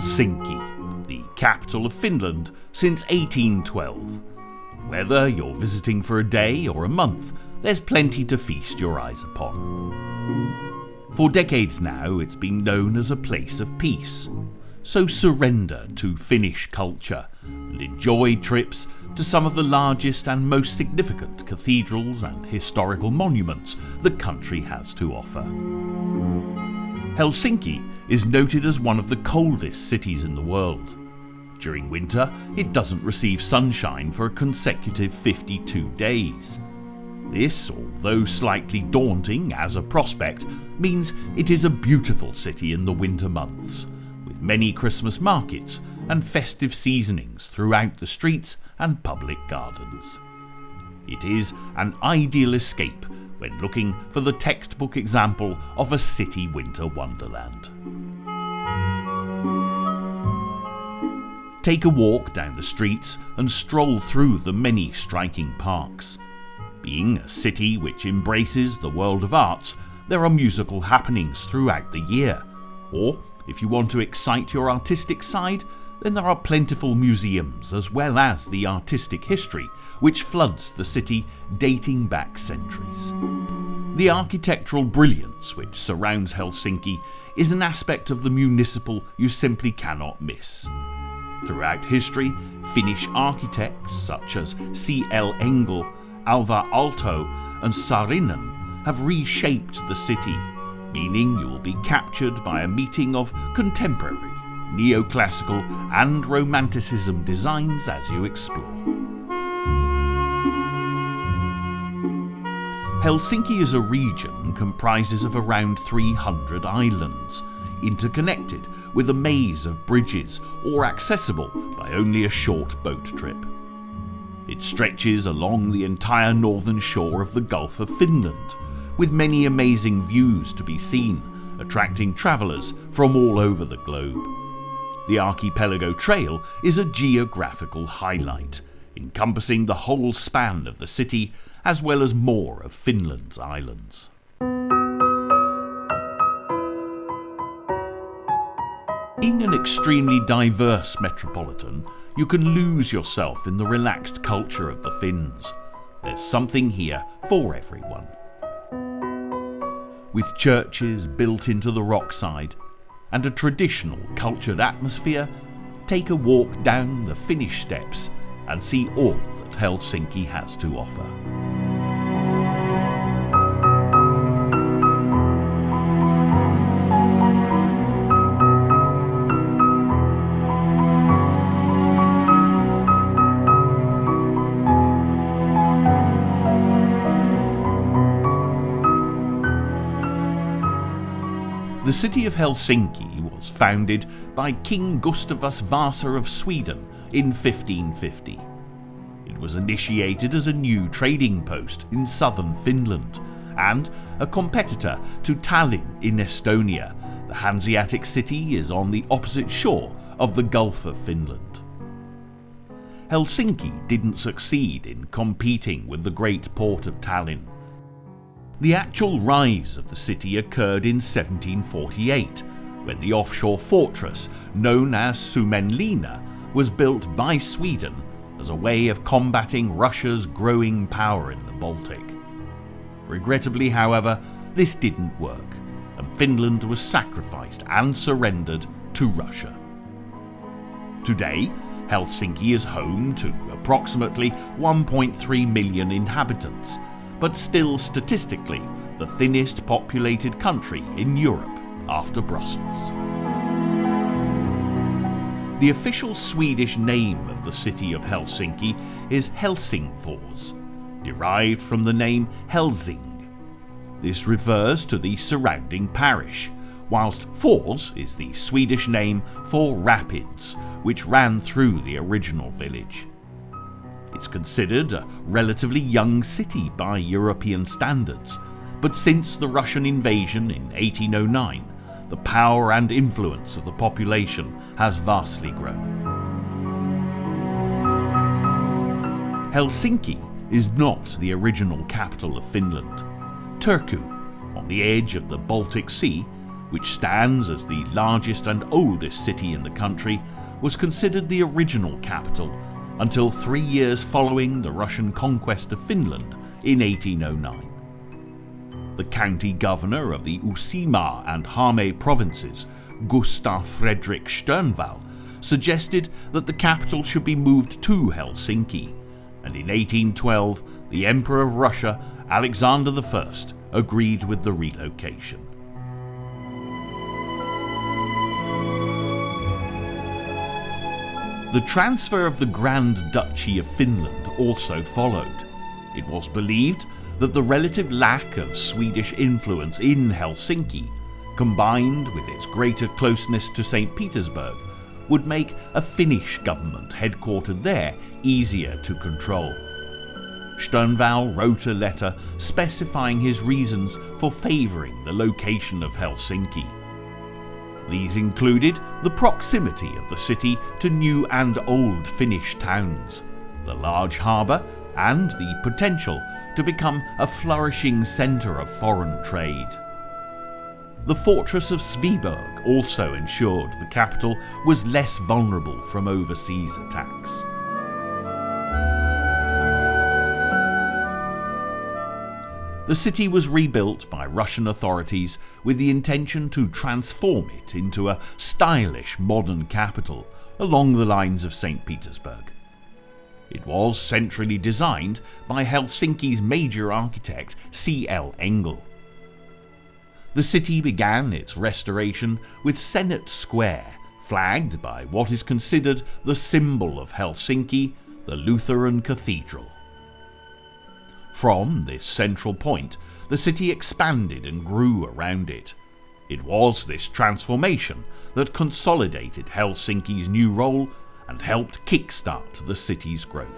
Helsinki, the capital of Finland since 1812. Whether you're visiting for a day or a month, there's plenty to feast your eyes upon. For decades now, it's been known as a place of peace. So surrender to Finnish culture and enjoy trips to some of the largest and most significant cathedrals and historical monuments the country has to offer. Helsinki is noted as one of the coldest cities in the world. During winter, it doesn't receive sunshine for a consecutive 52 days. This, although slightly daunting as a prospect, means it is a beautiful city in the winter months, with many Christmas markets and festive seasonings throughout the streets and public gardens. It is an ideal escape when looking for the textbook example of a city winter wonderland. Take a walk down the streets and stroll through the many striking parks. Being a city which embraces the world of arts, there are musical happenings throughout the year. Or, if you want to excite your artistic side, then there are plentiful museums as well as the artistic history which floods the city dating back centuries. The architectural brilliance which surrounds Helsinki is an aspect of the municipal you simply cannot miss. Throughout history, Finnish architects such as C.L. Engel, Alvar Aalto and Saarinen have reshaped the city, meaning you will be captured by a meeting of contemporary, neoclassical and romanticism designs as you explore. Helsinki as a region comprises of around 300 islands, interconnected with a maze of bridges or accessible by only a short boat trip. It stretches along the entire northern shore of the Gulf of Finland, with many amazing views to be seen, attracting travellers from all over the globe. The Archipelago Trail is a geographical highlight, encompassing the whole span of the city as well as more of Finland's islands. Being an extremely diverse metropolitan, you can lose yourself in the relaxed culture of the Finns. There's something here for everyone. With churches built into the rockside and a traditional cultured atmosphere, take a walk down the Finnish steps and see all that Helsinki has to offer. The city of Helsinki was founded by King Gustavus Vasa of Sweden in 1550. It was initiated as a new trading post in southern Finland and a competitor to Tallinn in Estonia. The Hanseatic city is on the opposite shore of the Gulf of Finland. Helsinki didn't succeed in competing with the great port of Tallinn. The actual rise of the city occurred in 1748, when the offshore fortress known as Suomenlinna was built by Sweden as a way of combating Russia's growing power in the Baltic. Regrettably, however, this didn't work, and Finland was sacrificed and surrendered to Russia. Today, Helsinki is home to approximately 1.3 million inhabitants, but still statistically the thinnest populated country in Europe after Brussels. The official Swedish name of the city of Helsinki is Helsingfors, derived from the name Helsing. This refers to the surrounding parish, whilst Fors is the Swedish name for rapids, which ran through the original village. It's considered a relatively young city by European standards, but since the Russian invasion in 1809, the power and influence of the population has vastly grown. Helsinki is not the original capital of Finland. Turku, on the edge of the Baltic Sea, which stands as the largest and oldest city in the country, was considered the original capital until 3 years following the Russian conquest of Finland in 1809. The county governor of the Uusimaa and Häme provinces, Gustav Fredrik Stjernvall, suggested that the capital should be moved to Helsinki, and in 1812 the Emperor of Russia, Alexander I, agreed with the relocation. The transfer of the Grand Duchy of Finland also followed. It was believed that the relative lack of Swedish influence in Helsinki, combined with its greater closeness to St. Petersburg, would make a Finnish government headquartered there easier to control. Stjernvall wrote a letter specifying his reasons for favouring the location of Helsinki. These included the proximity of the city to new and old Finnish towns, the large harbour, and the potential to become a flourishing centre of foreign trade. The fortress of Sveaborg also ensured the capital was less vulnerable from overseas attacks. The city was rebuilt by Russian authorities with the intention to transform it into a stylish modern capital along the lines of St. Petersburg. It was centrally designed by Helsinki's major architect C.L. Engel. The city began its restoration with Senate Square, flagged by what is considered the symbol of Helsinki, the Lutheran Cathedral. From this central point, the city expanded and grew around it. It was this transformation that consolidated Helsinki's new role and helped kickstart the city's growth.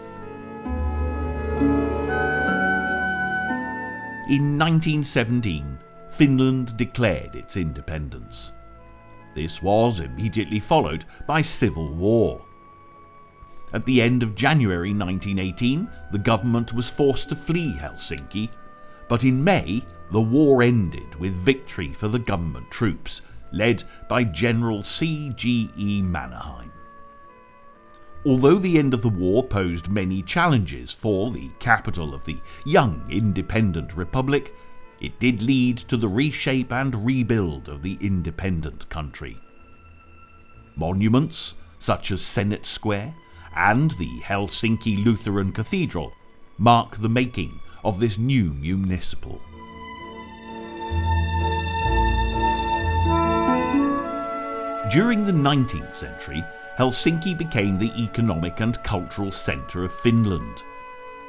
In 1917, Finland declared its independence. This was immediately followed by civil war. At the end of January 1918, the government was forced to flee Helsinki, but in May, the war ended with victory for the government troops, led by General C.G.E. Mannerheim. Although the end of the war posed many challenges for the capital of the young independent republic, it did lead to the reshape and rebuild of the independent country. Monuments, such as Senate Square and the Helsinki Lutheran Cathedral, mark the making of this new municipal. During the 19th century, Helsinki became the economic and cultural centre of Finland.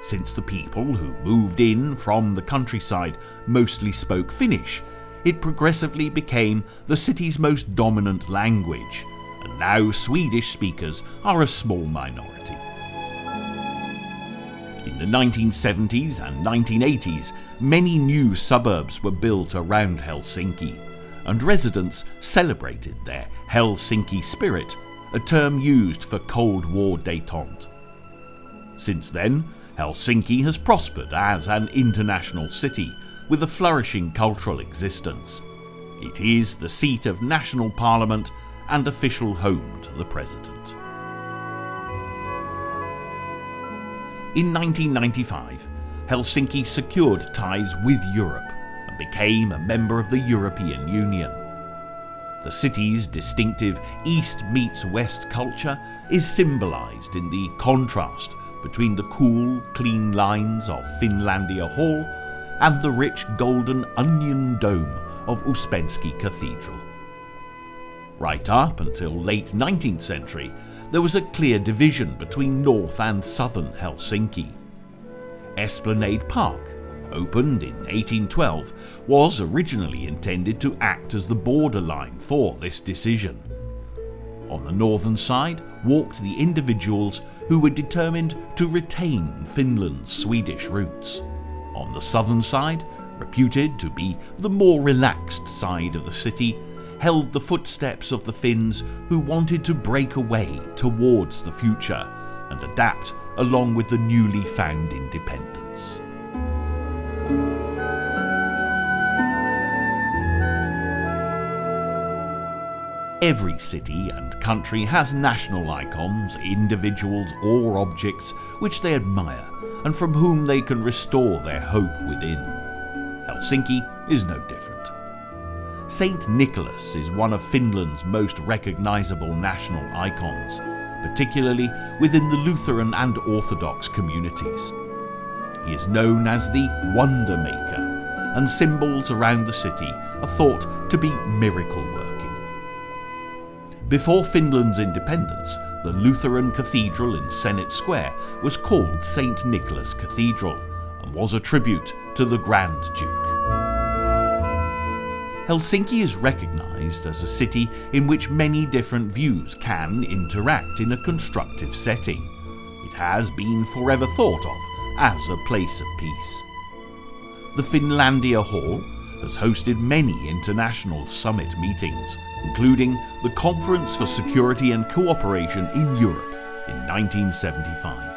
Since the people who moved in from the countryside mostly spoke Finnish, it progressively became the city's most dominant language, and now Swedish speakers are a small minority. In the 1970s and 1980s, many new suburbs were built around Helsinki, and residents celebrated their Helsinki spirit, a term used for Cold War détente. Since then, Helsinki has prospered as an international city with a flourishing cultural existence. It is the seat of national parliament and official home to the president. In 1995, Helsinki secured ties with Europe and became a member of the European Union. The city's distinctive East meets West culture is symbolised in the contrast between the cool, clean lines of Finlandia Hall and the rich golden onion dome of Uspensky Cathedral. Right up until late 19th century, there was a clear division between north and southern Helsinki. Esplanade Park, opened in 1812, was originally intended to act as the borderline for this decision. On the northern side walked the individuals who were determined to retain Finland's Swedish roots. On the southern side, reputed to be the more relaxed side of the city, held the footsteps of the Finns who wanted to break away towards the future and adapt along with the newly found independence. Every city and country has national icons, individuals or objects which they admire and from whom they can restore their hope within. Helsinki is no different. Saint Nicholas is one of Finland's most recognisable national icons, particularly within the Lutheran and Orthodox communities. He is known as the Wonder Maker, and symbols around the city are thought to be miracle-working. Before Finland's independence, the Lutheran Cathedral in Senate Square was called St. Nicholas Cathedral and was a tribute to the Grand Duke. Helsinki is recognised as a city in which many different views can interact in a constructive setting. It has been forever thought of as a place of peace. The Finlandia Hall has hosted many international summit meetings, including the Conference for Security and Cooperation in Europe in 1975.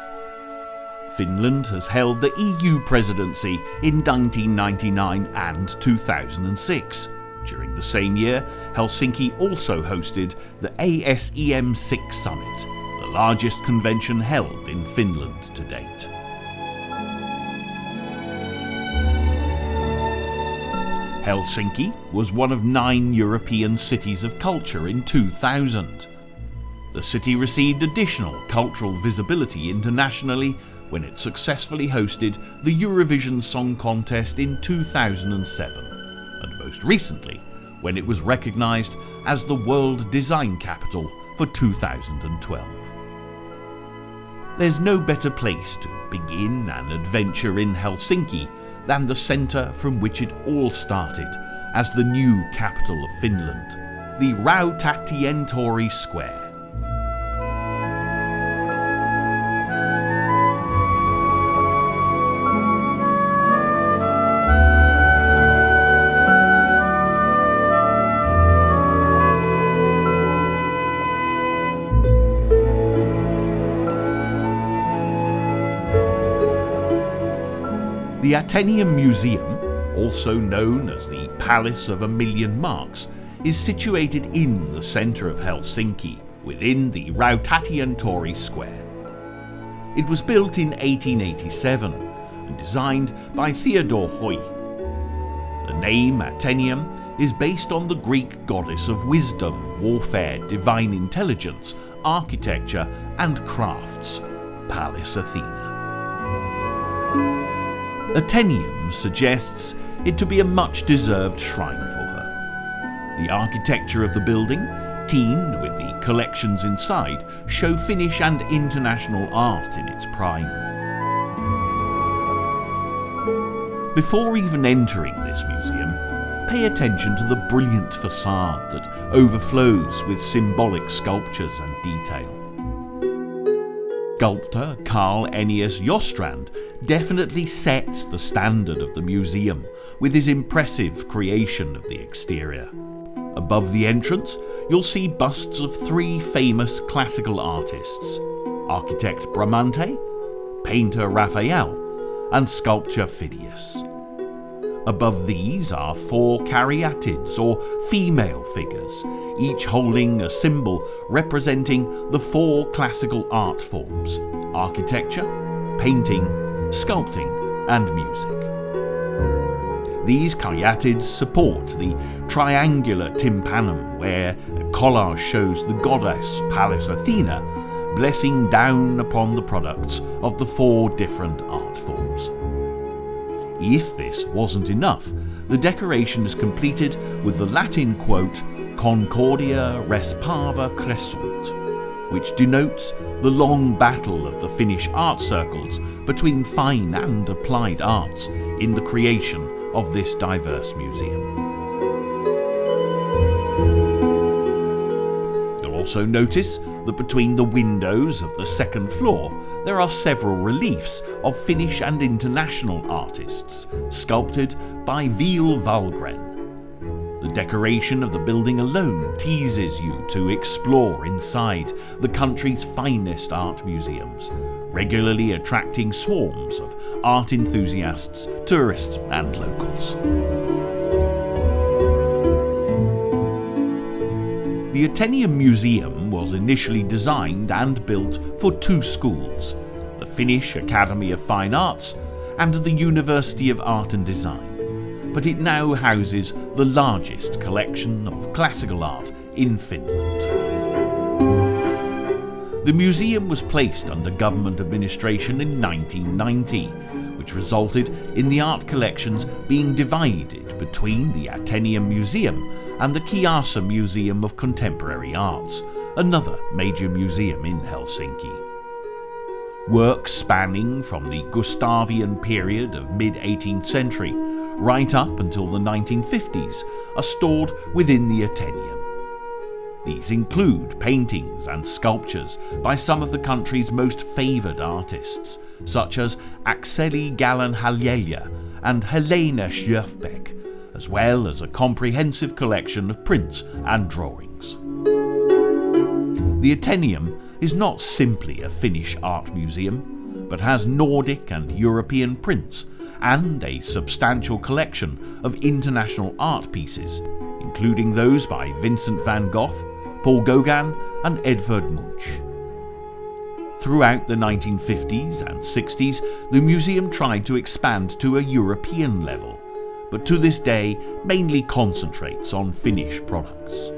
Finland has held the EU presidency in 1999 and 2006. During the same year, Helsinki also hosted the ASEM 6 Summit, the largest convention held in Finland to date. Helsinki was one of 9 European cities of culture in 2000. The city received additional cultural visibility internationally when it successfully hosted the Eurovision Song Contest in 2007, and most recently when it was recognised as the World Design Capital for 2012. There's no better place to begin an adventure in Helsinki than the centre from which it all started as the new capital of Finland, the Rautatientori Square. The Ateneum Museum, also known as the Palace of a Million Marks, is situated in the centre of Helsinki, within the Rautatientori Square. It was built in 1887 and designed by Theodore Hoy. The name Ateneum is based on the Greek goddess of wisdom, warfare, divine intelligence, architecture and crafts, Pallas Athena. Ateneum suggests it to be a much-deserved shrine for her. The architecture of the building, teamed with the collections inside, show Finnish and international art in its prime. Before even entering this museum, pay attention to the brilliant facade that overflows with symbolic sculptures and detail. Sculptor Carl Ennius Jostrand definitely sets the standard of the museum with his impressive creation of the exterior. Above the entrance, you'll see busts of 3 famous classical artists: architect Bramante, painter Raphael, and sculptor Phidias. Above these are 4 caryatids, or female figures, each holding a symbol representing the 4 classical art forms: architecture, painting, sculpting, and music. These caryatids support the triangular tympanum, where a collage shows the goddess Pallas Athena blessing down upon the products of the 4 different art forms. If this wasn't enough, the decoration is completed with the Latin quote, Concordia res parva crescunt, which denotes the long battle of the Finnish art circles between fine and applied arts in the creation of this diverse museum. You'll also notice that between the windows of the 2nd floor there are several reliefs of Finnish and international artists, sculpted by Ville Valgren. The decoration of the building alone teases you to explore inside the country's finest art museums, regularly attracting swarms of art enthusiasts, tourists and locals. The Ateneum Museum was initially designed and built for two schools, the Finnish Academy of Fine Arts and the University of Art and Design, but it now houses the largest collection of classical art in Finland. The museum was placed under government administration in 1990, which resulted in the art collections being divided between the Ateneum Museum and the Kiasa Museum of Contemporary Arts, another major museum in Helsinki. Works spanning from the Gustavian period of mid-18th century right up until the 1950s are stored within the Ateneum. These include paintings and sculptures by some of the country's most favoured artists, such as Akseli Gallen-Haljelja and Helena Sjöfbäck, as well as a comprehensive collection of prints and drawings. The Ateneum is not simply a Finnish art museum, but has Nordic and European prints and a substantial collection of international art pieces, including those by Vincent van Gogh, Paul Gauguin and Edvard Munch. Throughout the 1950s and 60s, the museum tried to expand to a European level, but to this day mainly concentrates on Finnish products.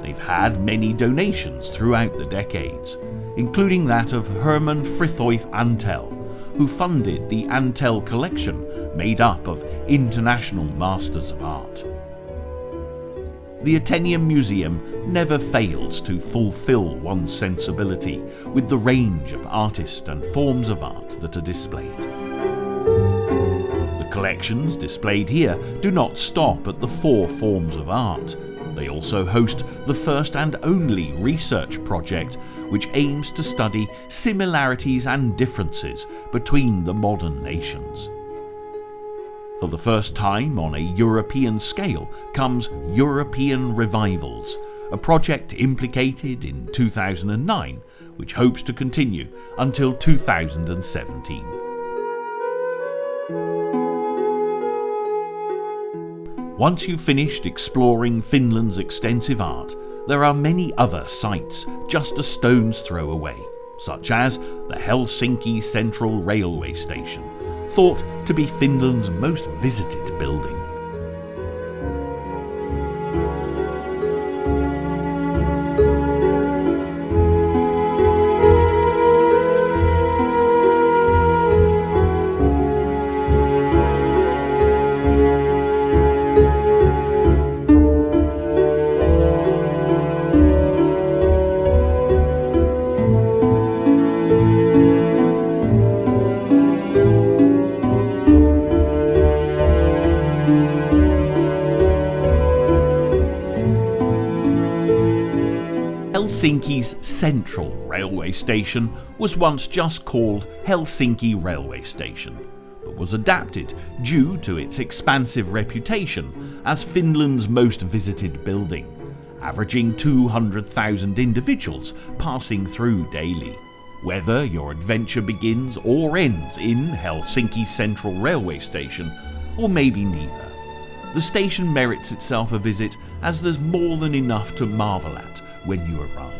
They've had many donations throughout the decades, including that of Herman Frithjof Antel, who funded the Antel collection made up of international masters of art. The Ateneum Museum never fails to fulfill one's sensibility with the range of artists and forms of art that are displayed. The collections displayed here do not stop at the 4 forms of art. They also host the first and only research project which aims to study similarities and differences between the modern nations. For the first time on a European scale comes European Revivals, a project implicated in 2009, which hopes to continue until 2017. Once you've finished exploring Finland's extensive art, there are many other sites just a stone's throw away, such as the Helsinki Central Railway Station, thought to be Finland's most visited building. Helsinki's Central Railway Station was once just called Helsinki Railway Station, but was adapted due to its expansive reputation as Finland's most visited building, averaging 200,000 individuals passing through daily. Whether your adventure begins or ends in Helsinki Central Railway Station, or maybe neither, the station merits itself a visit, as there's more than enough to marvel at when you arrive.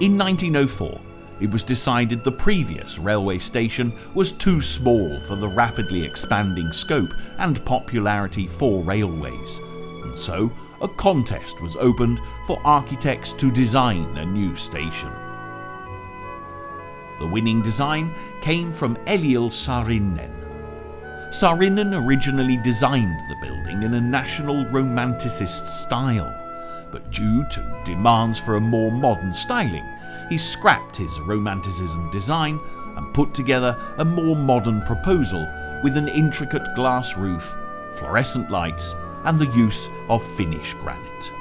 In 1904, it was decided the previous railway station was too small for the rapidly expanding scope and popularity for railways, and so a contest was opened for architects to design a new station. The winning design came from Eliel Saarinen. Saarinen originally designed the building in a national romanticist style, but due to demands for a more modern styling, he scrapped his romanticism design and put together a more modern proposal with an intricate glass roof, fluorescent lights, and the use of Finnish granite.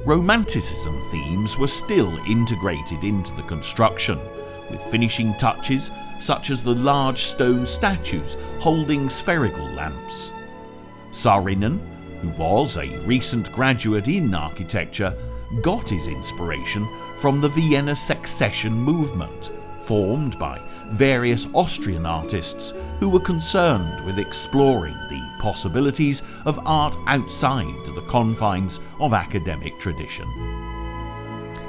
Romanticism themes were still integrated into the construction, with finishing touches such as the large stone statues holding spherical lamps. Saarinen, who was a recent graduate in architecture, got his inspiration from the Vienna Secession movement, formed by various Austrian artists who were concerned with exploring the possibilities of art outside the confines of academic tradition.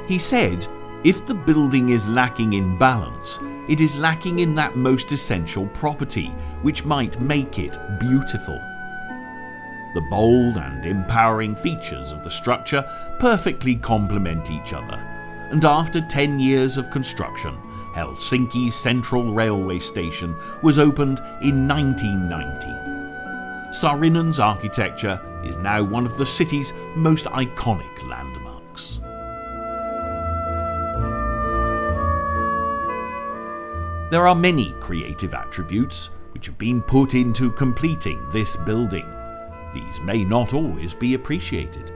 He said, "If the building is lacking in balance, it is lacking in that most essential property which might make it beautiful." The bold and empowering features of the structure perfectly complement each other, and after 10 years of construction, Helsinki Central Railway Station was opened in 1990. Saarinen's architecture is now one of the city's most iconic landmarks. There are many creative attributes which have been put into completing this building. These may not always be appreciated.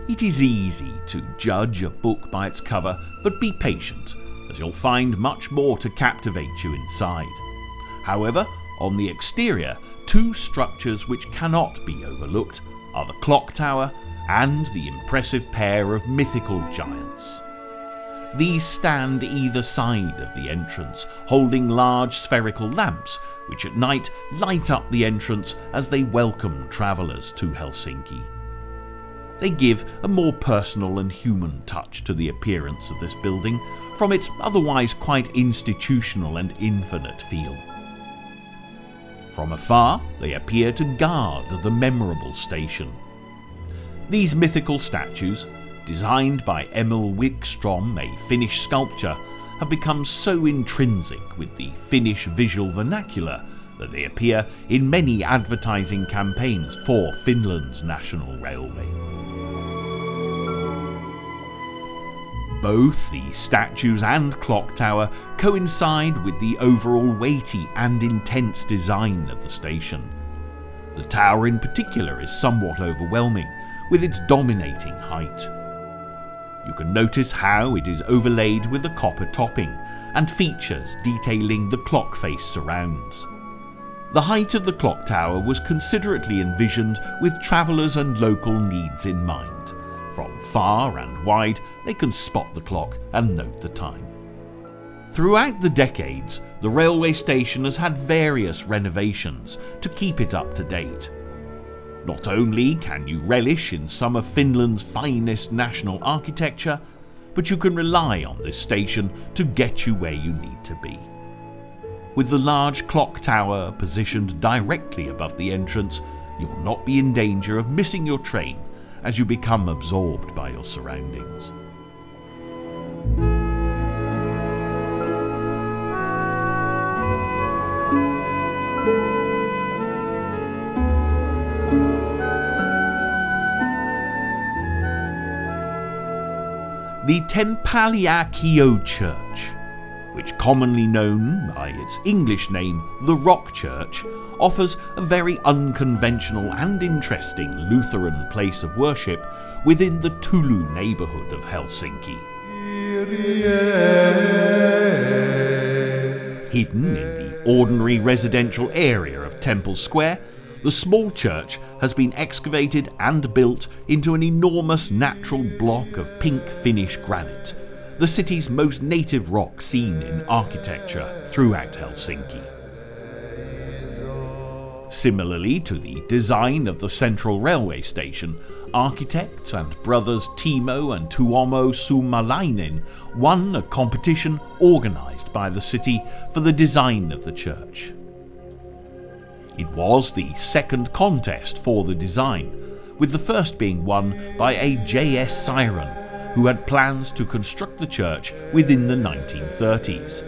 It is easy to judge a book by its cover, but be patient, as you'll find much more to captivate you inside. However, on the exterior, two structures which cannot be overlooked are the clock tower and the impressive pair of mythical giants. These stand either side of the entrance, holding large spherical lamps which at night light up the entrance as they welcome travellers to Helsinki. They give a more personal and human touch to the appearance of this building from its otherwise quite institutional and infinite feel. From afar, they appear to guard the memorable station. These mythical statues, designed by Emil Wikström, a Finnish sculptor, have become so intrinsic with the Finnish visual vernacular that they appear in many advertising campaigns for Finland's national railway. Both the statues and clock tower coincide with the overall weighty and intense design of the station. The tower in particular is somewhat overwhelming, with its dominating height. You can notice how it is overlaid with a copper topping and features detailing the clock face surrounds. The height of the clock tower was considerately envisioned with travellers and local needs in mind. From far and wide, they can spot the clock and note the time. Throughout the decades, the railway station has had various renovations to keep it up to date. Not only can you relish in some of Finland's finest national architecture, but you can rely on this station to get you where you need to be. With the large clock tower positioned directly above the entrance, you'll not be in danger of missing your train as you become absorbed by your surroundings. The Tempaliakio Church, which commonly known by its English name, the Rock Church, offers a very unconventional and interesting Lutheran place of worship within the Turku neighbourhood of Helsinki. Hidden in the ordinary residential area of Temple Square, the small church has been excavated and built into an enormous natural block of pink Finnish granite, the city's most native rock seen in architecture throughout Helsinki. Similarly to the design of the central railway station, architects and brothers Timo and Tuomo Suomalainen won a competition organised by the city for the design of the church. It was the second contest for the design, with the first being won by a J.S. Siren, who had plans to construct the church within the 1930s.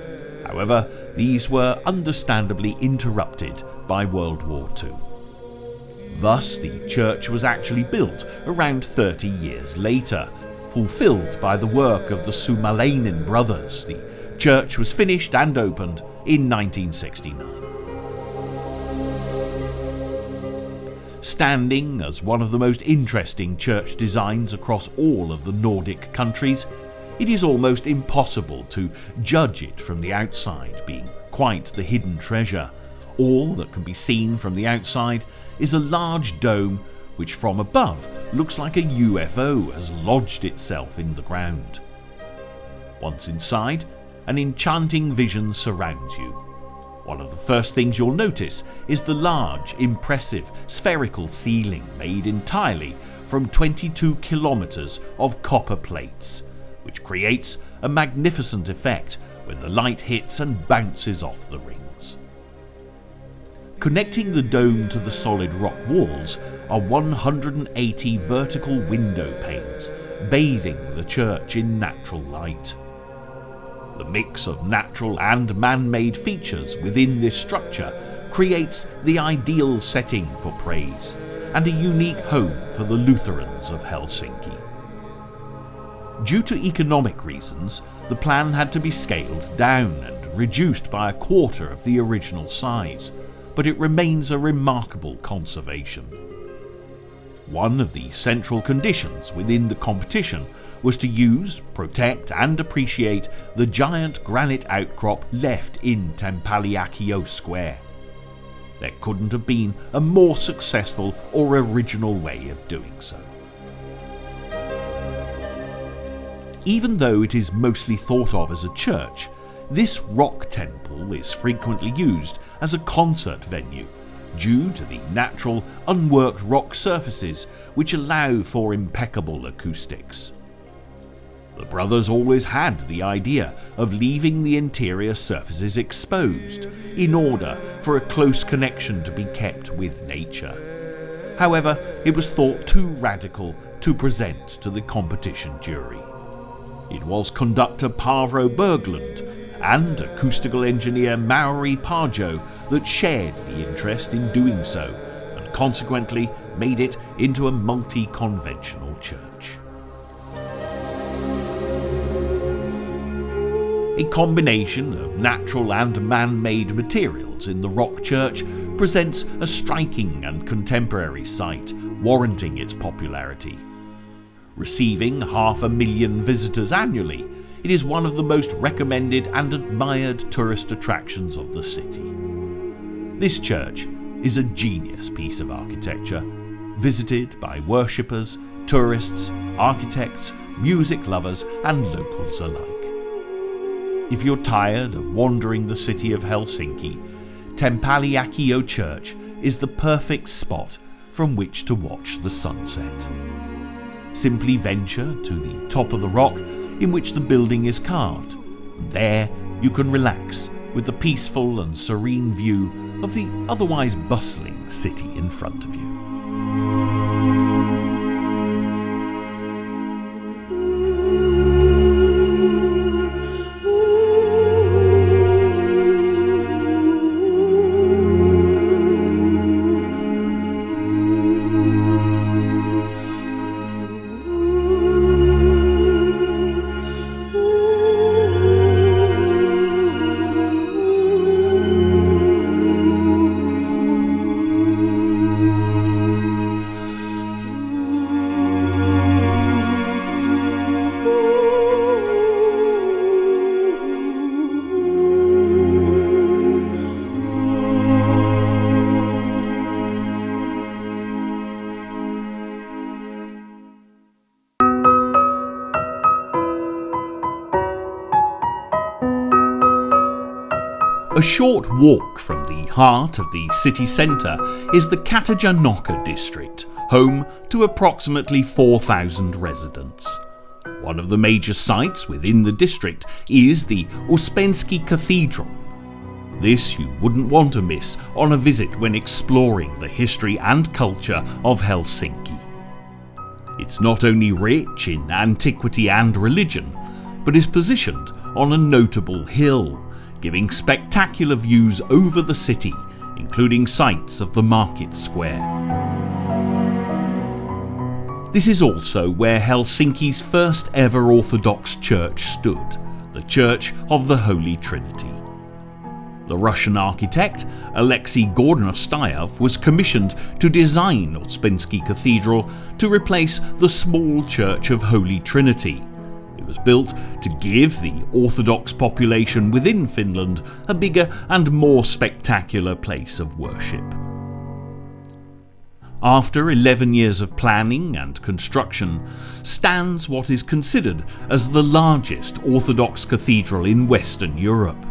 However, these were understandably interrupted by World War II. Thus, the church was actually built around 30 years later. Fulfilled by the work of the Suomalainen brothers, the church was finished and opened in 1969. Standing as one of the most interesting church designs across all of the Nordic countries, it is almost impossible to judge it from the outside, being quite the hidden treasure. All that can be seen from the outside is a large dome which from above looks like a UFO has lodged itself in the ground. Once inside, an enchanting vision surrounds you. One of the first things you'll notice is the large, impressive, spherical ceiling made entirely from 22 kilometers of copper plates, which creates a magnificent effect when the light hits and bounces off the rings. Connecting the dome to the solid rock walls are 180 vertical window panes, bathing the church in natural light. The mix of natural and man-made features within this structure creates the ideal setting for praise and a unique home for the Lutherans of Helsinki. Due to economic reasons, the plan had to be scaled down and reduced by a quarter of the original size, but it remains a remarkable conservation. One of the central conditions within the competition was to use, protect and appreciate the giant granite outcrop left in Tempaliakio Square. There couldn't have been a more successful or original way of doing so. Even though it is mostly thought of as a church, this rock temple is frequently used as a concert venue due to the natural, unworked rock surfaces which allow for impeccable acoustics. The brothers always had the idea of leaving the interior surfaces exposed in order for a close connection to be kept with nature. However, it was thought too radical to present to the competition jury. It was conductor Paavo Berglund and acoustical engineer Mauri Pajo that shared the interest in doing so, and consequently made it into a multi-conventional church. A combination of natural and man-made materials in the rock church presents a striking and contemporary sight, warranting its popularity. Receiving 500,000 visitors annually, it is one of the most recommended and admired tourist attractions of the city. This church is a genius piece of architecture, visited by worshippers, tourists, architects, music lovers and locals alike. If you're tired of wandering the city of Helsinki, Tempaliakio Church is the perfect spot from which to watch the sunset. Simply venture to the top of the rock in which the building is carved. There you can relax with the peaceful and serene view of the otherwise bustling city in front of you. A short walk from the heart of the city centre is the Katajanokka district, home to approximately 4,000 residents. One of the major sites within the district is the Uspensky Cathedral. This you wouldn't want to miss on a visit when exploring the history and culture of Helsinki. It's not only rich in antiquity and religion, but is positioned on a notable hill, giving spectacular views over the city, including sights of the market square. This is also where Helsinki's first ever Orthodox church stood, the Church of the Holy Trinity. The Russian architect Alexei Gornostayev was commissioned to design Uspensky Cathedral to replace the small Church of Holy Trinity. It was built to give the Orthodox population within Finland a bigger and more spectacular place of worship. After 11 years of planning and construction, stands what is considered as the largest Orthodox cathedral in Western Europe.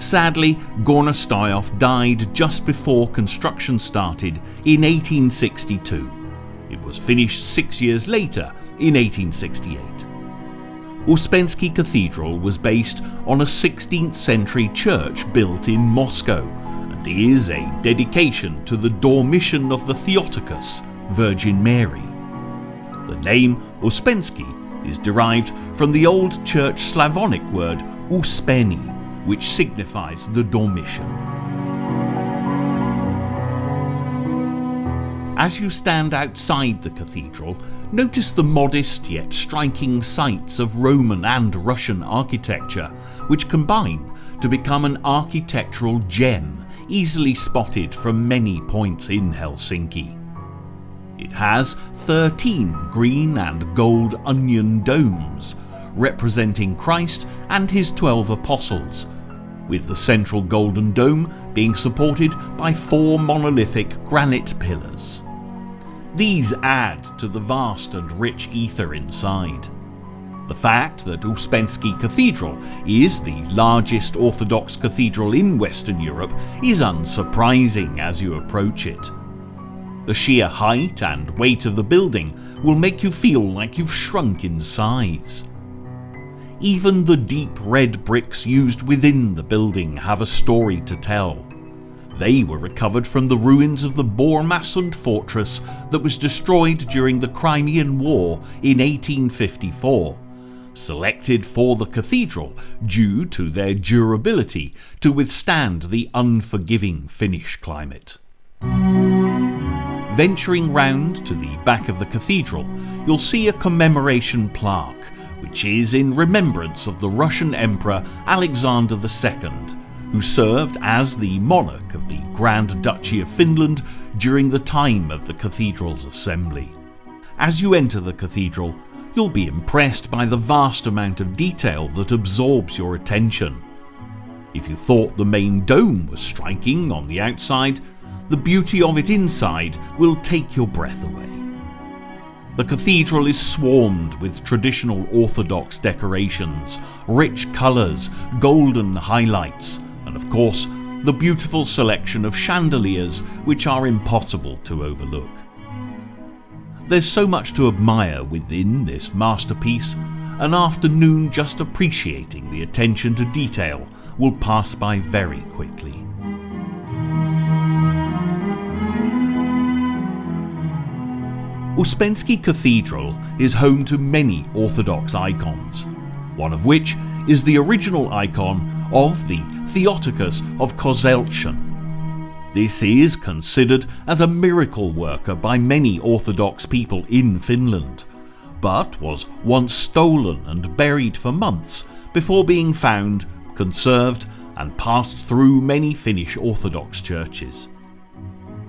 Sadly, Gornostayev died just before construction started in 1862. It was finished 6 years later in 1868. Uspensky Cathedral was based on a 16th century church built in Moscow and is a dedication to the Dormition of the Theotokos, Virgin Mary. The name Uspensky is derived from the Old Church Slavonic word Uspeni, which signifies the Dormition. As you stand outside the cathedral, notice the modest yet striking sights of Roman and Russian architecture, which combine to become an architectural gem easily spotted from many points in Helsinki. It has 13 green and gold onion domes, representing Christ and his 12 apostles, with the central golden dome being supported by 4 monolithic granite pillars. These add to the vast and rich ether inside. The fact that Uspensky Cathedral is the largest Orthodox cathedral in Western Europe is unsurprising as you approach it. The sheer height and weight of the building will make you feel like you've shrunk in size. Even the deep red bricks used within the building have a story to tell. They were recovered from the ruins of the Bormasund fortress that was destroyed during the Crimean War in 1854, selected for the cathedral due to their durability to withstand the unforgiving Finnish climate. Venturing round to the back of the cathedral, you'll see a commemoration plaque, which is in remembrance of the Russian Emperor Alexander II, who served as the monarch of the Grand Duchy of Finland during the time of the cathedral's assembly. As you enter the cathedral, you'll be impressed by the vast amount of detail that absorbs your attention. If you thought the main dome was striking on the outside, the beauty of it inside will take your breath away. The cathedral is swarmed with traditional Orthodox decorations, rich colours, golden highlights, and of course, the beautiful selection of chandeliers which are impossible to overlook. There's so much to admire within this masterpiece, an afternoon just appreciating the attention to detail will pass by very quickly. Uspensky Cathedral is home to many Orthodox icons, one of which is the original icon of the Theotokos of Kozelchan. This is considered as a miracle worker by many Orthodox people in Finland, but was once stolen and buried for months before being found, conserved, and passed through many Finnish Orthodox churches.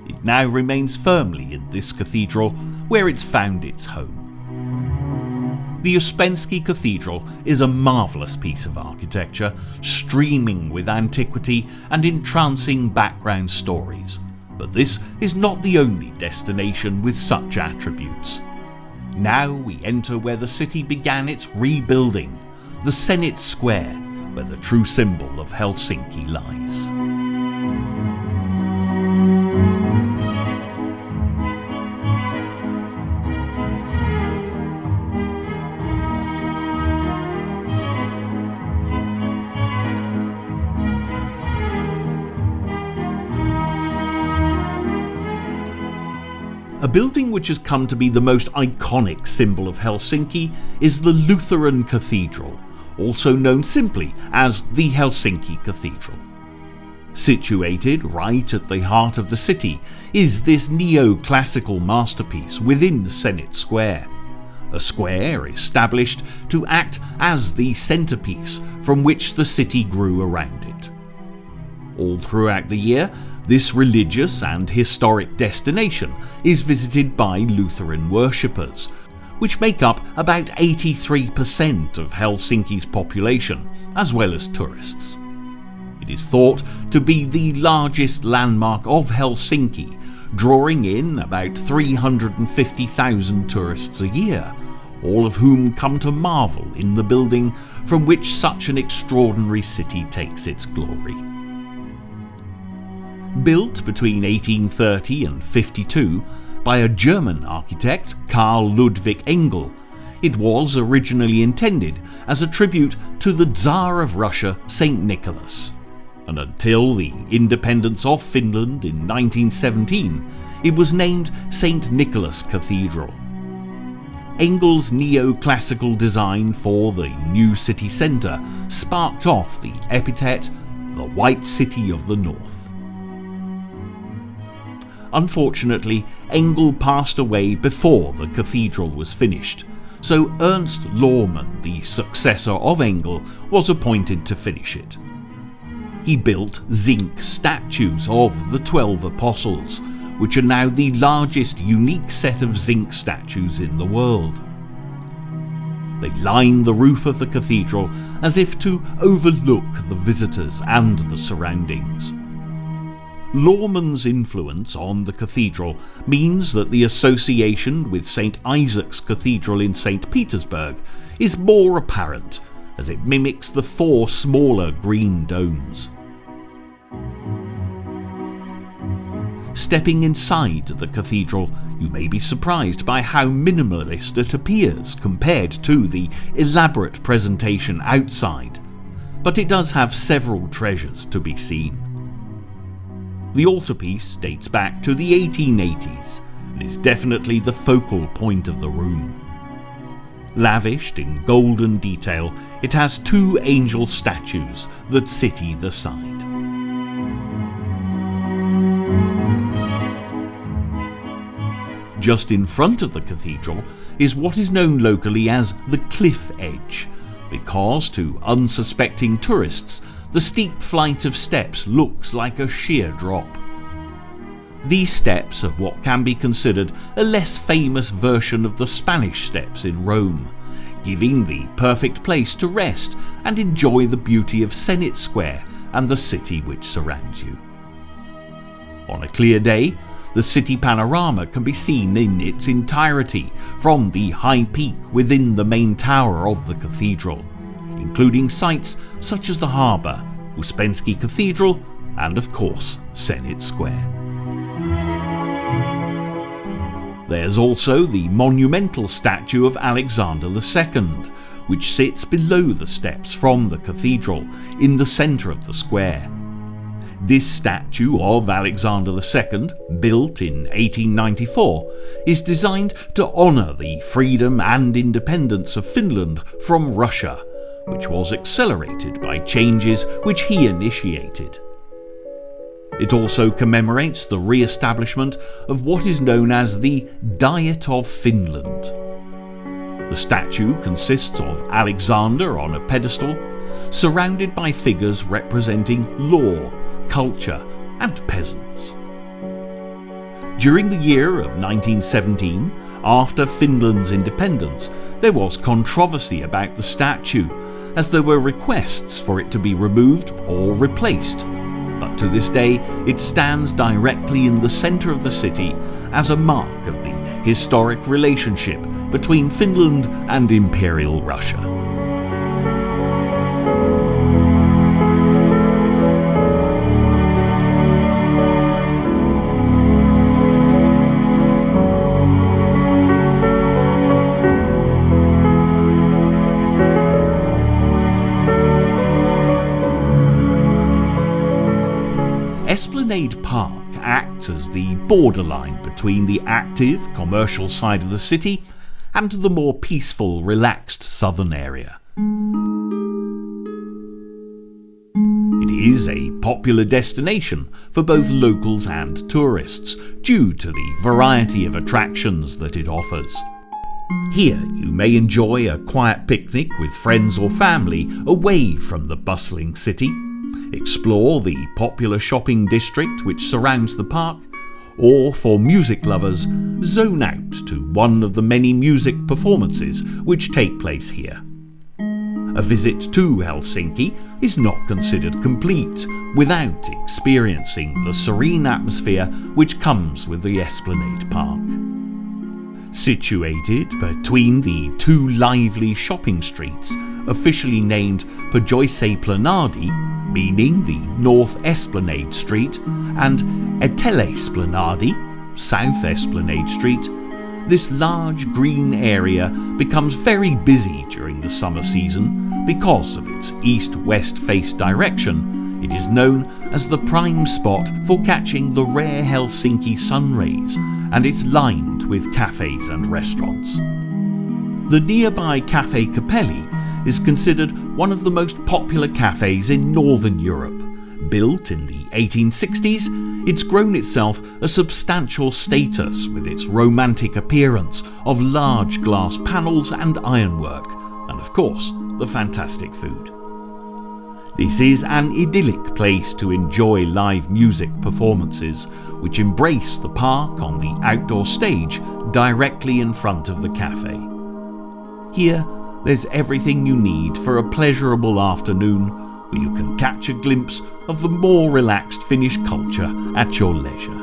It now remains firmly in this cathedral, where it's found its home. The Uspensky Cathedral is a marvellous piece of architecture, streaming with antiquity and entrancing background stories. But this is not the only destination with such attributes. Now we enter where the city began its rebuilding, the Senate Square, where the true symbol of Helsinki lies. A building which has come to be the most iconic symbol of Helsinki is the Lutheran Cathedral, also known simply as the Helsinki Cathedral. Situated right at the heart of the city is this neoclassical masterpiece within Senate Square, a square established to act as the centrepiece from which the city grew around it. All throughout the year, this religious and historic destination is visited by Lutheran worshippers, which make up about 83% of Helsinki's population, as well as tourists. It is thought to be the largest landmark of Helsinki, drawing in about 350,000 tourists a year, all of whom come to marvel in the building from which such an extraordinary city takes its glory. Built between 1830 and 52 by a German architect, Karl Ludwig Engel, it was originally intended as a tribute to the Tsar of Russia, St. Nicholas, and until the independence of Finland in 1917, it was named St. Nicholas Cathedral. Engel's neoclassical design for the new city centre sparked off the epithet, the White City of the North. Unfortunately, Engel passed away before the cathedral was finished, so Ernst Lohrmann, the successor of Engel, was appointed to finish it. He built zinc statues of the 12 Apostles, which are now the largest unique set of zinc statues in the world. They line the roof of the cathedral as if to overlook the visitors and the surroundings. Lohrmann's influence on the cathedral means that the association with St. Isaac's Cathedral in St. Petersburg is more apparent, as it mimics the 4 smaller green domes. Stepping inside the cathedral, you may be surprised by how minimalist it appears compared to the elaborate presentation outside, but it does have several treasures to be seen. The altarpiece dates back to the 1880s and is definitely the focal point of the room. Lavished in golden detail, it has 2 angel statues that sit either side. Just in front of the cathedral is what is known locally as the cliff edge, because to unsuspecting tourists, the steep flight of steps looks like a sheer drop. These steps are what can be considered a less famous version of the Spanish steps in Rome, giving the perfect place to rest and enjoy the beauty of Senate Square and the city which surrounds you. On a clear day, the city panorama can be seen in its entirety from the high peak within the main tower of the cathedral, including sites such as the harbour, Uspensky Cathedral, and of course Senate Square. There's also the monumental statue of Alexander II, which sits below the steps from the cathedral in the centre of the square. This statue of Alexander II, built in 1894, is designed to honour the freedom and independence of Finland from Russia, which was accelerated by changes which he initiated. It also commemorates the re-establishment of what is known as the Diet of Finland. The statue consists of Alexander on a pedestal, surrounded by figures representing law, culture, and peasants. During the year of 1917, after Finland's independence, there was controversy about the statue, as there were requests for it to be removed or replaced. But to this day, it stands directly in the centre of the city as a mark of the historic relationship between Finland and Imperial Russia. Esplanade Park acts as the borderline between the active commercial side of the city and the more peaceful, relaxed southern area. It is a popular destination for both locals and tourists due to the variety of attractions that it offers. Here you may enjoy a quiet picnic with friends or family away from the bustling city, explore the popular shopping district which surrounds the park, or for music lovers, zone out to one of the many music performances which take place here. A visit to Helsinki is not considered complete without experiencing the serene atmosphere which comes with the Esplanade Park. Situated between the two lively shopping streets, officially named Esplanade, meaning the North Esplanade Street, and Esplanade, South Esplanade Street, this large green area becomes very busy during the summer season because of its east-west face direction. It is known as the prime spot for catching the rare Helsinki sun rays, and it's lined with cafes and restaurants. The nearby Cafe Capelli is considered one of the most popular cafes in Northern Europe. Built in the 1860s, it's grown itself a substantial status with its romantic appearance of large glass panels and ironwork, and of course, the fantastic food. This is an idyllic place to enjoy live music performances, which embrace the park on the outdoor stage directly in front of the cafe. Here, there's everything you need for a pleasurable afternoon where you can catch a glimpse of the more relaxed Finnish culture at your leisure.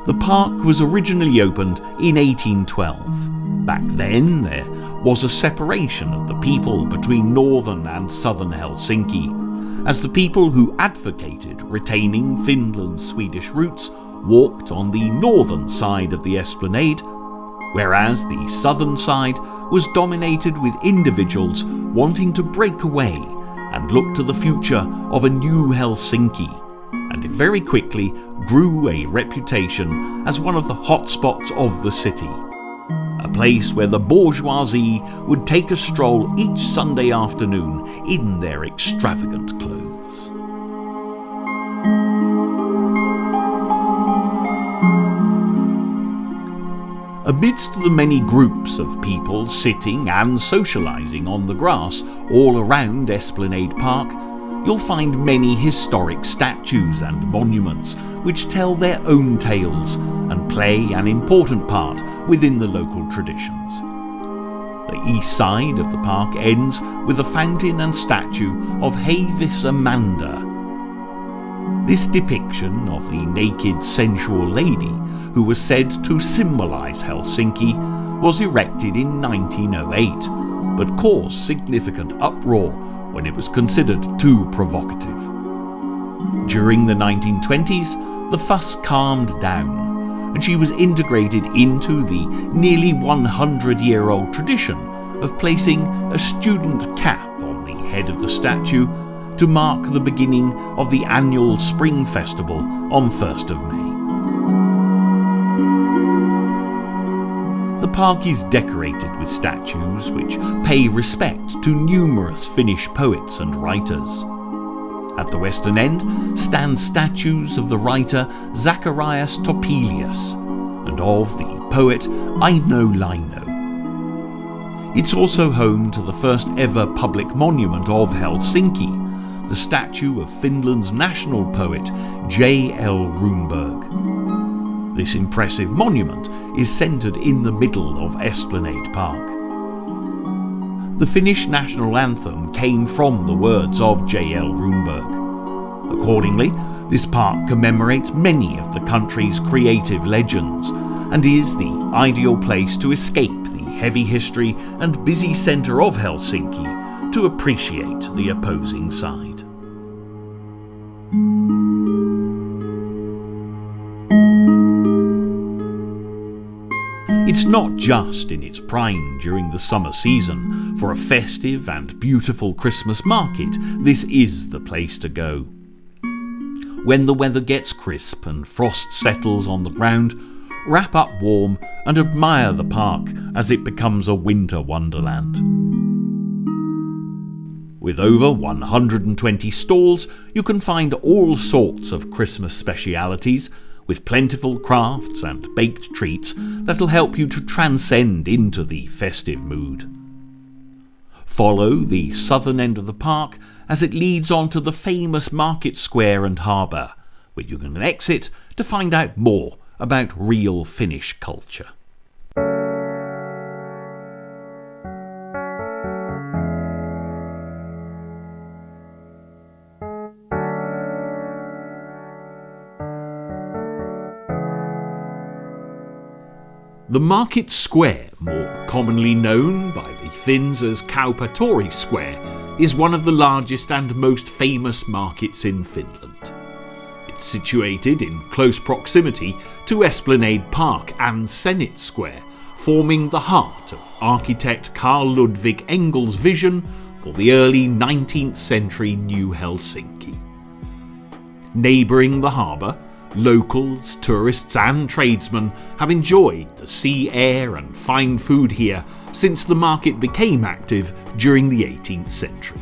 The park was originally opened in 1812. Back then, there was a separation of the people between northern and southern Helsinki, as the people who advocated retaining Finland's Swedish roots walked on the northern side of the Esplanade, whereas the southern side was dominated with individuals wanting to break away and look to the future of a new Helsinki, and it very quickly grew a reputation as one of the hotspots of the city, a place where the bourgeoisie would take a stroll each Sunday afternoon in their extravagant clothes. Amidst the many groups of people sitting and socialising on the grass all around Esplanade Park, you'll find many historic statues and monuments which tell their own tales and play an important part within the local traditions. The east side of the park ends with a fountain and statue of Heivis Amanda. This depiction of the naked sensual lady who was said to symbolise Helsinki was erected in 1908, but caused significant uproar when it was considered too provocative. During the 1920s, the fuss calmed down, and she was integrated into the nearly 100-year-old tradition of placing a student cap on the head of the statue to mark the beginning of the annual Spring Festival on 1st of May. The park is decorated with statues which pay respect to numerous Finnish poets and writers. At the western end stand statues of the writer Zacharias Topelius and of the poet Aino Laino. It's also home to the first ever public monument of Helsinki, the statue of Finland's national poet J.L. Runeberg. This impressive monument is centred in the middle of Esplanade Park. The Finnish national anthem came from the words of J.L. Runeberg. Accordingly, this park commemorates many of the country's creative legends and is the ideal place to escape the heavy history and busy centre of Helsinki to appreciate the opposing side. It's not just in its prime during the summer season. For a festive and beautiful Christmas market, this is the place to go. When the weather gets crisp and frost settles on the ground, wrap up warm and admire the park as it becomes a winter wonderland. With over 120 stalls, you can find all sorts of Christmas specialities, with plentiful crafts and baked treats that'll help you to transcend into the festive mood. Follow the southern end of the park as it leads onto the famous market square and harbour, where you can exit to find out more about real Finnish culture. The market square, more commonly known by the Finns as Kaupatori Square, is one of the largest and most famous markets in Finland. It's situated in close proximity to Esplanade Park and Senate Square, forming the heart of architect Carl Ludvig Engel's vision for the early 19th century New Helsinki. Neighbouring the harbour, locals, tourists and tradesmen have enjoyed the sea air and fine food here since the market became active during the 18th century.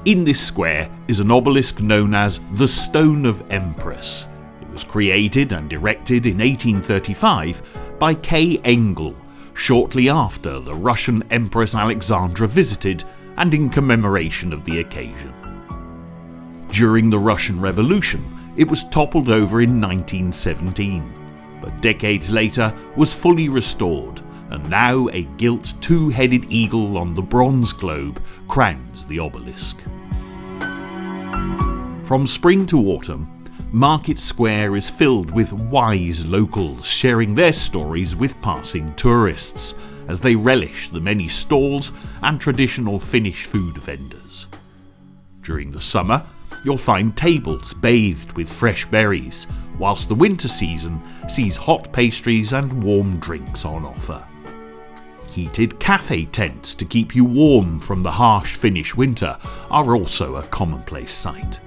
In this square is an obelisk known as the Stone of Empress. It was created and erected in 1835 by K. Engel, shortly after the Russian Empress Alexandra visited and in commemoration of the occasion. During the Russian Revolution, it was toppled over in 1917, but decades later was fully restored, and now a gilt two-headed eagle on the bronze globe crowns the obelisk. From spring to autumn, Market Square is filled with wise locals sharing their stories with passing tourists as they relish the many stalls and traditional Finnish food vendors. During the summer, you'll find tables bathed with fresh berries, whilst the winter season sees hot pastries and warm drinks on offer. Heated cafe tents to keep you warm from the harsh Finnish winter are also a commonplace sight.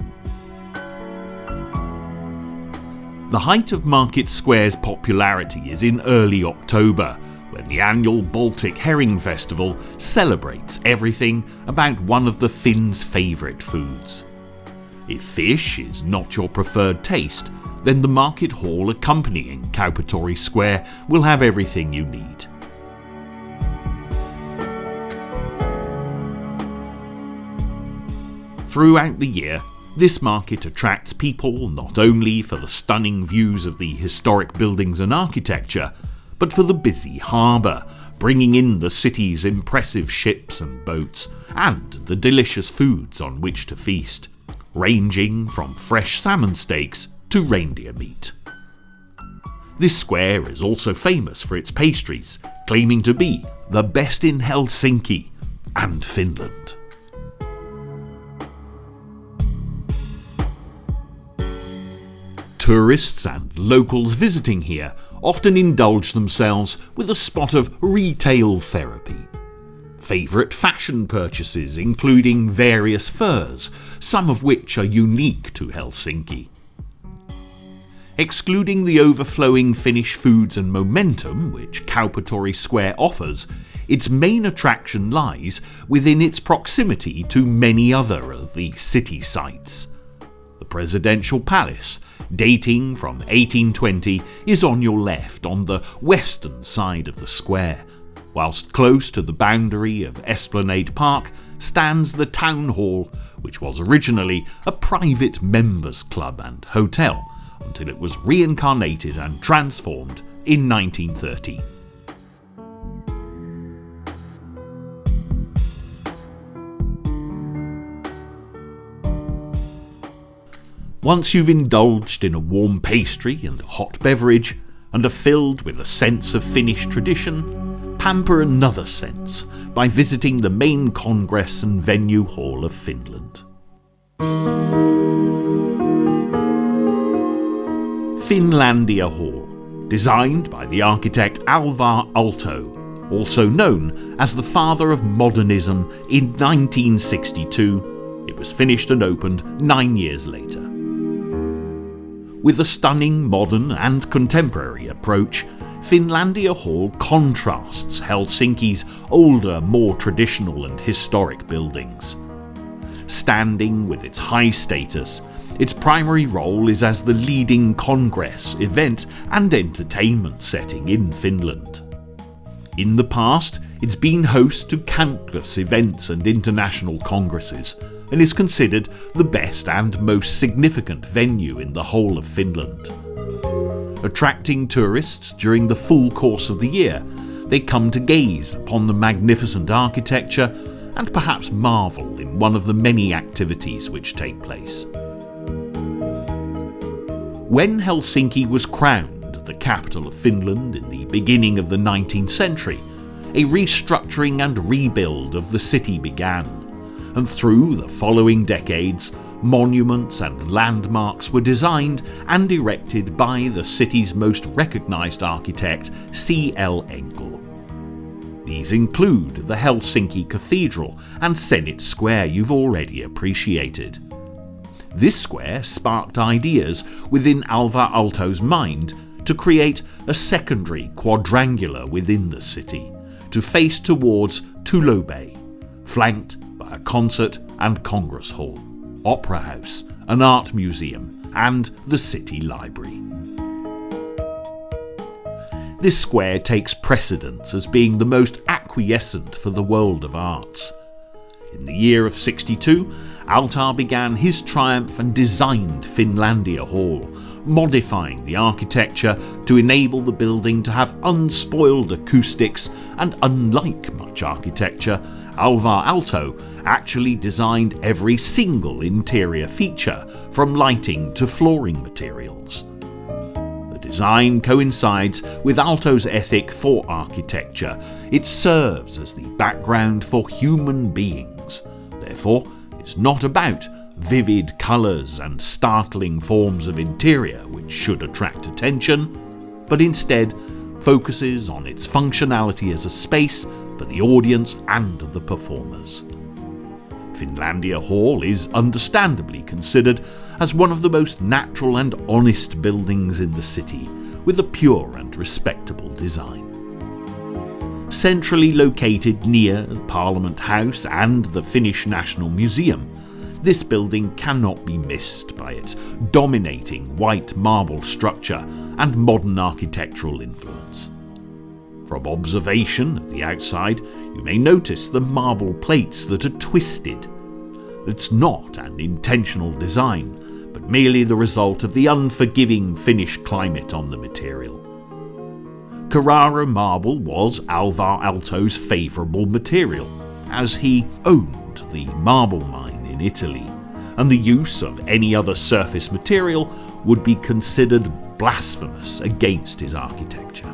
The height of Market Square's popularity is in early October, when the annual Baltic Herring Festival celebrates everything about one of the Finns' favourite foods. If fish is not your preferred taste, then the market hall accompanying Kaupatori Square will have everything you need. Throughout the year, this market attracts people not only for the stunning views of the historic buildings and architecture, but for the busy harbour, bringing in the city's impressive ships and boats, and the delicious foods on which to feast, ranging from fresh salmon steaks to reindeer meat. This square is also famous for its pastries, claiming to be the best in Helsinki and Finland. Tourists and locals visiting here often indulge themselves with a spot of retail therapy. Favourite fashion purchases including various furs, some of which are unique to Helsinki. Excluding the overflowing Finnish foods and momentum which Kaupatori Square offers, its main attraction lies within its proximity to many other of the city sites. The Presidential Palace, dating from 1820, is on your left on the western side of the square, whilst close to the boundary of Esplanade Park stands the Town Hall, which was originally a private members' club and hotel until it was reincarnated and transformed in 1930. Once you've indulged in a warm pastry and a hot beverage, and are filled with a sense of Finnish tradition, pamper another sense by visiting the main congress and venue hall of Finland. Finlandia Hall, designed by the architect Alvar Aalto, also known as the father of modernism, in 1962, it was finished and opened 9 years later. With a stunning modern and contemporary approach, Finlandia Hall contrasts Helsinki's older, more traditional and historic buildings. Standing with its high status, its primary role is as the leading congress, event and entertainment setting in Finland. In the past, it's been host to countless events and international congresses, and is considered the best and most significant venue in the whole of Finland. Attracting tourists during the full course of the year, they come to gaze upon the magnificent architecture and perhaps marvel in one of the many activities which take place. When Helsinki was crowned the the capital of Finland in the beginning of the 19th century, a restructuring and rebuild of the city began, and through the following decades, monuments and landmarks were designed and erected by the city's most recognised architect, C.L. Engel. These include the Helsinki Cathedral and Senate Square you've already appreciated. This square sparked ideas within Alvar Aalto's mind to create a secondary quadrangular within the city, to face towards Tullow Bay, flanked by a concert and congress hall, opera house, an art museum, and the city library. This square takes precedence as being the most acquiescent for the world of arts. In the year of 62, Aalto began his triumph and designed Finlandia Hall, modifying the architecture to enable the building to have unspoiled acoustics, and unlike much architecture, Alvar Aalto actually designed every single interior feature, from lighting to flooring materials. The design coincides with Aalto's ethic for architecture. It serves as the background for human beings. Therefore, it's not about vivid colours and startling forms of interior which should attract attention, but instead focuses on its functionality as a space for the audience and the performers. Finlandia Hall is understandably considered as one of the most natural and honest buildings in the city, with a pure and respectable design. Centrally located near Parliament House and the Finnish National Museum, this building cannot be missed by its dominating white marble structure and modern architectural influence. From observation of the outside, you may notice the marble plates that are twisted. It's not an intentional design, but merely the result of the unforgiving Finnish climate on the material. Carrara marble was Alvar Aalto's favourable material, as he owned the marble mine in Italy, and the use of any other surface material would be considered blasphemous against his architecture.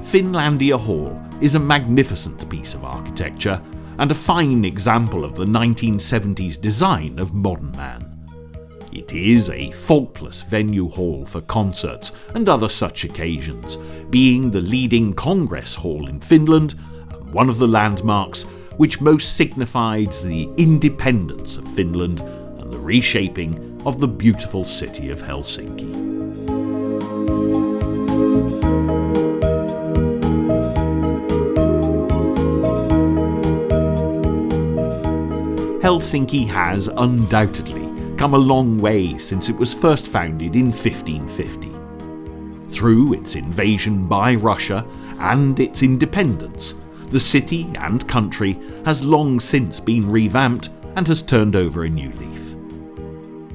Finlandia Hall is a magnificent piece of architecture and a fine example of the 1970s design of modern man. It is a faultless venue hall for concerts and other such occasions, being the leading congress hall in Finland and one of the landmarks which most signifies the independence of Finland and the reshaping of the beautiful city of Helsinki. Helsinki has undoubtedly come a long way since it was first founded in 1550. Through its invasion by Russia and its independence, the city and country has long since been revamped and has turned over a new leaf.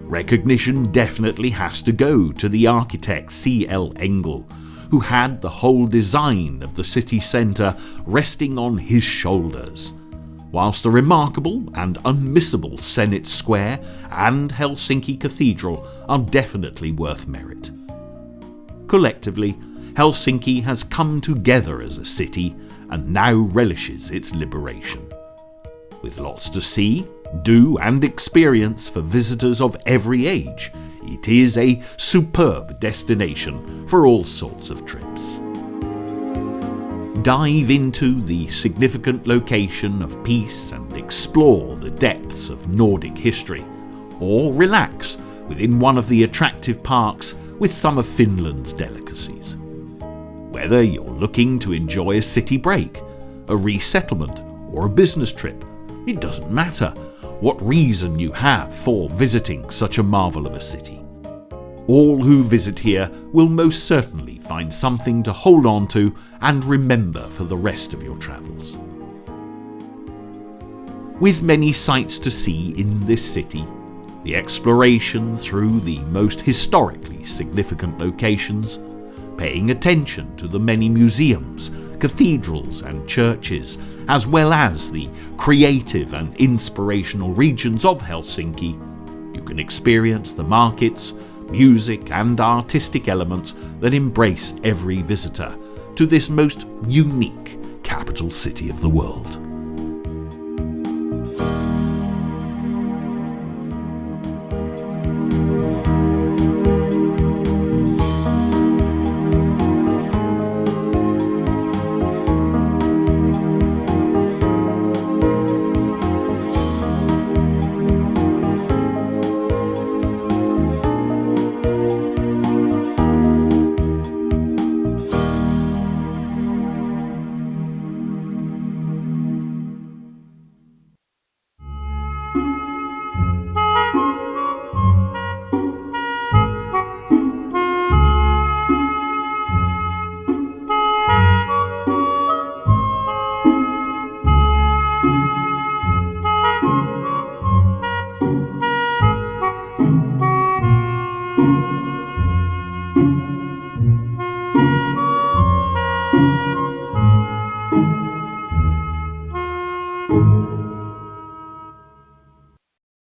Recognition definitely has to go to the architect C.L. Engel, who had the whole design of the city centre resting on his shoulders, whilst the remarkable and unmissable Senate Square and Helsinki Cathedral are definitely worth merit. Collectively, Helsinki has come together as a city and now relishes its liberation. With lots to see, do and experience for visitors of every age, it is a superb destination for all sorts of trips. Dive into the significant location of peace and explore the depths of Nordic history, or relax within one of the attractive parks with some of Finland's delicacies. Whether you're looking to enjoy a city break, a resettlement, or a business trip, it doesn't matter what reason you have for visiting such a marvel of a city. All who visit here will most certainly find something to hold on to and remember for the rest of your travels. With many sights to see in this city, the exploration through the most historically significant locations, paying attention to the many museums, cathedrals and churches, as well as the creative and inspirational regions of Helsinki, you can experience the markets, music and artistic elements that embrace every visitor to this most unique capital city of the world.